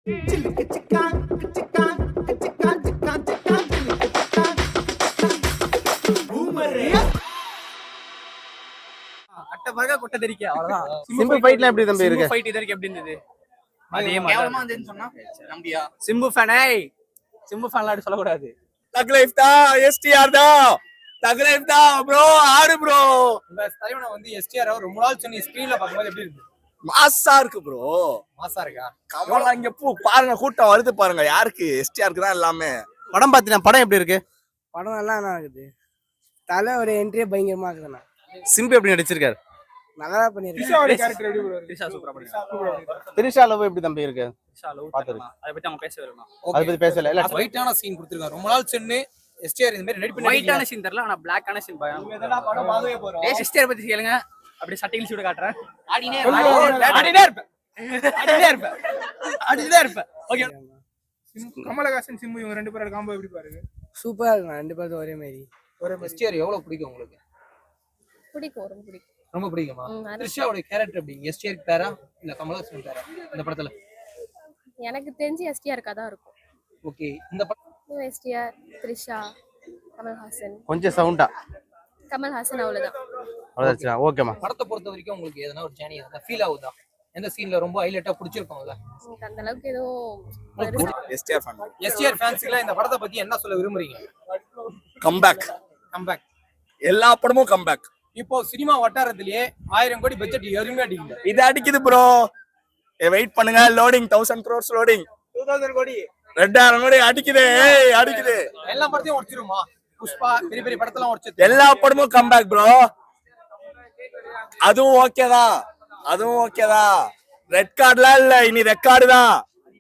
அட்ட பர்க கொட்ட தெரிக்க அவ்வளவுதான். சிம்பு ஃபைட்லாம் எப்படி தம்பி இருக்கு? ஃபைட் இதற்கு எப்படி இருந்தது? அதே மாதிரி கேவலமா இருந்துன்னு சொன்னா நம்பியா? சிம்பு ஃபேன் சிம்பு ஃபேன்லாம் அப்படி சொல்லக்கூடாது. தக் லைஃப் தான், எஸ்டிஆர் தான். தக் லைஃப் தான் ப்ரோ, ஆடு ப்ரோ. உங்க தலைவனை வந்து எஸ்டிஆர் ரொம்ப நாள் சொன்னி ஸ்கிரீன்ல பாக்கும்போது எப்படி இருக்கு? மாசா இருக்கு ப்ரோ. மாசா இருக்கா? கமலா இங்க பாருங்க, கூட்டம் வருது பாருங்க. யாருக்கு? எஸ்டிஆருக்கு தான் எல்லாமே. படம் பாத்தீங்கன்னா படம் எப்படி இருக்கு? படம் நல்லா இருக்குது. தலை ஒரு என்ட்ரியே பயங்கரமா இருக்குதுண்ணா. சிம்பு எப்படி நடிச்சிருக்காரு? நல்லா பண்ணிருக்காரு. திரிஷா சூப்பரா பண்ணிருக்காங்க. திரிஷா லவ் எப்படி தம்பி இருக்கு? திரிஷா லவ் பாத்துருக்கு. அத பத்தி அவங்க பேசவே இல்ல. அத பத்தி பேசல. இல்ல ஒயிட்டான சீன் கொடுத்திருக்காங்க. ரொம்ப நாள் சென்னு எஸ்டிஆர் இந்த மாதிரி ரெடி பண்ணி ஒயிட்டான சீன் தெரியல, ஆனா பிளாக்கான சீன் பயம். இதெல்லாம் படம் பாக்கவே போறோம். எஸ்டிஆர் பத்தி கேளுங்க. அப்படியே சட்டையில் சூட காட்றேன். ஆடினே இருப்பேன். ஓகே. கமலஹாசன் சிம்பு இவங்க ரெண்டு பேரோட காம்போ எப்படி பாருங்க? சூப்பரா இருக்கு. ரெண்டு பேரும் ஒரே மாதிரி. எஸ்டிஆர் எவ்வளவு பிடிக்கும் உங்களுக்கு? பிடிக்கும், ரொம்ப பிடிக்கும். ரொம்ப பிடிக்குமா? திரிஷாவோட கேரக்டர் எப்படி? எஸ்டிஆர் பேரா இல்ல கமலஹாசன் பேரா இந்த படத்துல? எனக்கு தெரிஞ்சு எஸ்டிஆர் தான் இருக்கும். ஓகே. இந்த படம் எஸ்டிஆர், திரிஷா, கமல்ஹாசன். கொஞ்சம் சவுண்டா. கமல்ஹாசன் அவ்வளவுதான். அவ்வளவுதான். ஓகேமா. படத்தை பொறுத்த வரைக்கும் உங்களுக்கு எதனா ஒரு ஜர்னி எதனா ஃபீல் ஆகுதா? எந்த சீன்ல ரொம்ப ஹைலைட்டா பிடிச்சிருக்கும்ல? எனக்கு அந்த அளவுக்கு ஏதோ எஸ்டிஆர் ஃபேன். எஸ்டிஆர் ஃபேன்ஸ்க்குலாம் இந்த படத்தை பத்தி என்ன சொல்ல விரும்புறீங்க? கம்பேக். கம்பேக். எல்லா படமும் கம்பேக். இப்போ சினிமா வட்டாரத்திலேயே 1000 கோடி பட்ஜெட் எருமையா அடிக்குது. இது அடிக்குது ப்ரோ. வெயிட் பண்ணுங்க. Loading 1000 crores loading. 2000 கோடி. 2000 கோடி அடிக்குது. அடிக்குது. எல்லா படத்தையும் உடைச்சிருமா? புஷ்பா பெரிய பெரிய படத்தெல்லாம் உடைச்சு எல்லா படமும் கம்பேக் ப்ரோ. அதுவும் ஓகேதான். ரெட் கார்டுலாம் இல்ல, இனி ரெக்கார்டு தான்.